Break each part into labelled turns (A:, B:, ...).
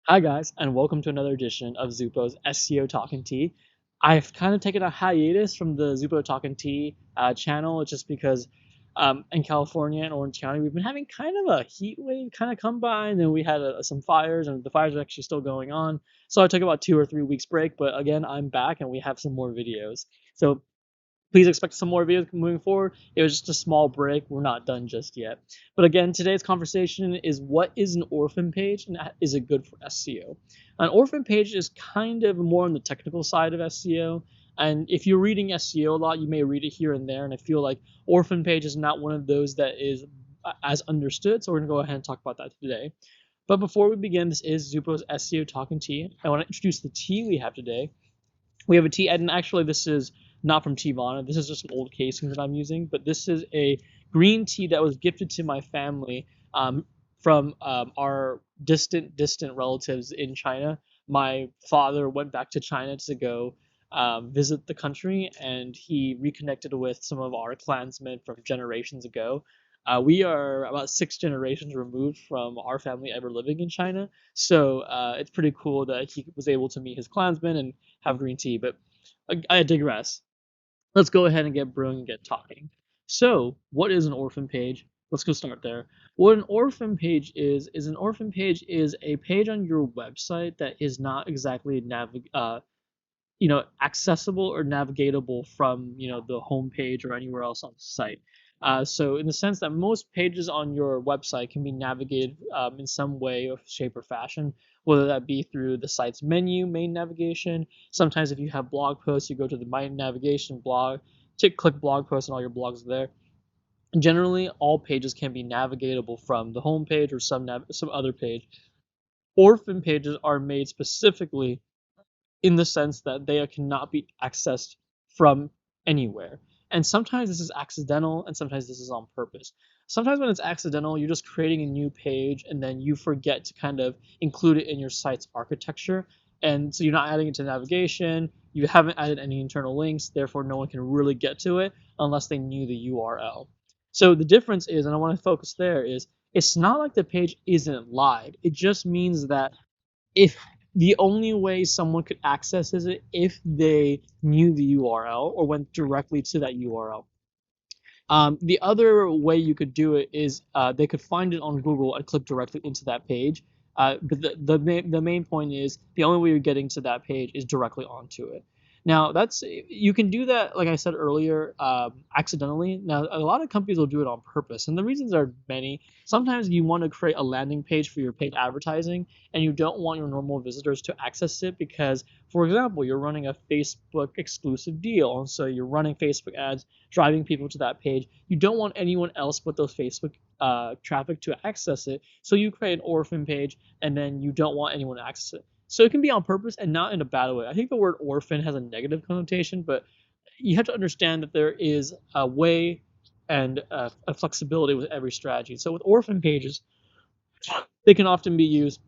A: Hi guys, and welcome to another edition of Zupo's SEO Talking Tea. I've kind of taken a hiatus from the Zupo Talking Tea channel just because in California and Orange County we've been having kind of a heat wave kind of come by, and then we had some fires, and the fires are actually still going on. So I took about 2 or 3 weeks break, but again I'm back and we have some more videos. So please expect some more videos moving forward. It was just a small break. We're not done just yet. But again, today's conversation is what is an orphan page and is it good for SEO? An orphan page is kind of more on the technical side of SEO. And if you're reading SEO a lot, you may read it here and there. And I feel like orphan page is not one of those that is as understood. So we're going to go ahead and talk about that today. But before we begin, this is Zupo's SEO Talking Tea. I want to introduce the tea we have today. We have a tea, and actually this is not from Teavana. This is just an old casing that I'm using, but this is a green tea that was gifted to my family from our distant relatives in China. My father went back to China to go visit the country, and he reconnected with some of our clansmen from generations ago. We are about 6 generations removed from our family ever living in China, so it's pretty cool that he was able to meet his clansmen and have green tea. But I digress. Let's go ahead and get brewing and get talking. So, what is an orphan page? Let's go start there. What an orphan page is an orphan page is a page on your website that is not exactly accessible or navigatable from the home page or anywhere else on the site. So in the sense that most pages on your website can be navigated in some way or shape or fashion, whether that be through the site's menu, main navigation. Sometimes if you have blog posts, you go to the main navigation blog, click blog posts, and all your blogs are there. Generally, all pages can be navigatable from the home page or some other page. Orphan pages are made specifically in the sense that they cannot be accessed from anywhere. And sometimes this is accidental and sometimes this is on purpose. Sometimes when it's accidental, you're just creating a new page and then you forget to kind of include it in your site's architecture. And so you're not adding it to navigation, you haven't added any internal links, therefore no one can really get to it unless they knew the URL. So the difference is, and I want to focus there, is it's not like the page isn't live. It just means that if the only way someone could access it if they knew the URL or went directly to that URL. The other way you could do it is they could find it on Google and click directly into that page. But the main point is the only way you're getting to that page is directly onto it. Now you can do that, like I said earlier, accidentally. Now a lot of companies will do it on purpose, and the reasons are many. Sometimes you want to create a landing page for your paid advertising, and you don't want your normal visitors to access it because, for example, you're running a Facebook exclusive deal, and so you're running Facebook ads driving people to that page. You don't want anyone else but those Facebook traffic to access it, so you create an orphan page, and then you don't want anyone to access it. So it can be on purpose and not in a bad way. I think the word orphan has a negative connotation, but you have to understand that there is a way and a flexibility with every strategy. So with orphan pages, they can often be used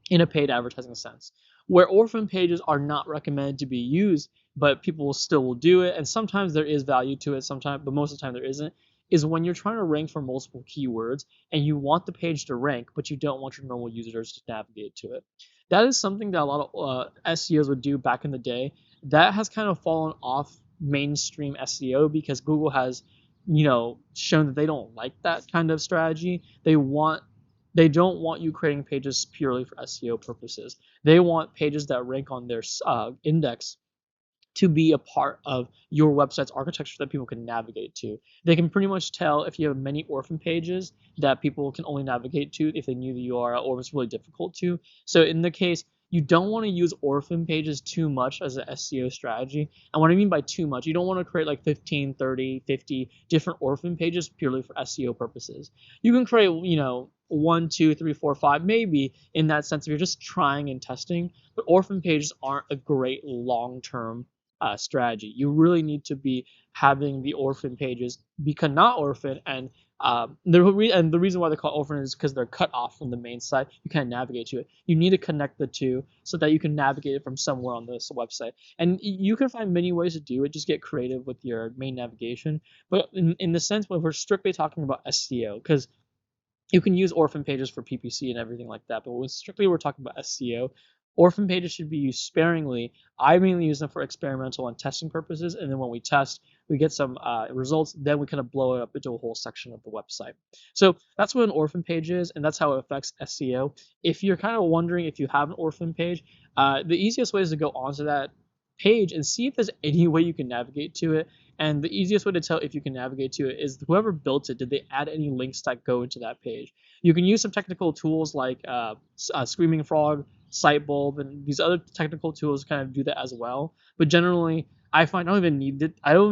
A: in a paid advertising sense, where orphan pages are not recommended to be used, but people still will do it, and sometimes there is value to it, sometimes, but most of the time there isn't, is when you're trying to rank for multiple keywords and you want the page to rank, but you don't want your normal users to navigate to it. That is something that a lot of SEOs would do back in the day. That has kind of fallen off mainstream SEO because Google has, shown that they don't like that kind of strategy. They don't want you creating pages purely for SEO purposes. They want pages that rank on their index to be a part of your website's architecture that people can navigate to. They can pretty much tell if you have many orphan pages that people can only navigate to if they knew the URL or if it's really difficult to. So in the case, you don't want to use orphan pages too much as an SEO strategy. And what I mean by too much, you don't want to create like 15, 30, 50 different orphan pages purely for SEO purposes. You can create, 1, 2, 3, 4, 5, maybe in that sense if you're just trying and testing, but orphan pages aren't a great long-term strategy. You really need to be having the orphan pages become not orphan, and the reason why they're called orphan is because they're cut off from the main site. You can't navigate to it. You need to connect the two so that you can navigate it from somewhere on this website. And you can find many ways to do it. Just get creative with your main navigation. But in the sense when we're strictly talking about SEO, because You can use orphan pages for PPC and everything like that, but when strictly we're talking about SEO, orphan pages should be used sparingly. I mainly use them for experimental and testing purposes, and then when we test, we get some results, then we kind of blow it up into a whole section of the website. So that's what an orphan page is, and that's how it affects SEO. If you're kind of wondering if you have an orphan page, the easiest way is to go onto that page and see if there's any way you can navigate to it. And the easiest way to tell if you can navigate to it is whoever built it, did they add any links that go into that page? You can use some technical tools like Screaming Frog, Sitebulb, and these other technical tools kind of do that as well. But generally, I find I don't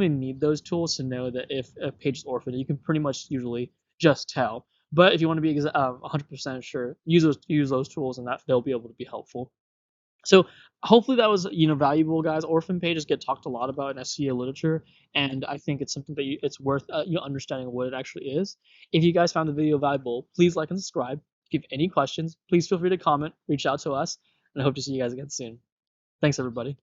A: even need those tools to know that if a page is orphaned. You can pretty much usually just tell. But if you want to be 100% sure, use those tools, and that they'll be able to be helpful. So hopefully that was valuable, guys. Orphan pages get talked a lot about in SEO literature, and I think it's something that it's worth understanding what it actually is. If you guys found the video valuable, please like and subscribe. If you have any questions, please feel free to comment, reach out to us, and I hope to see you guys again soon. Thanks, everybody.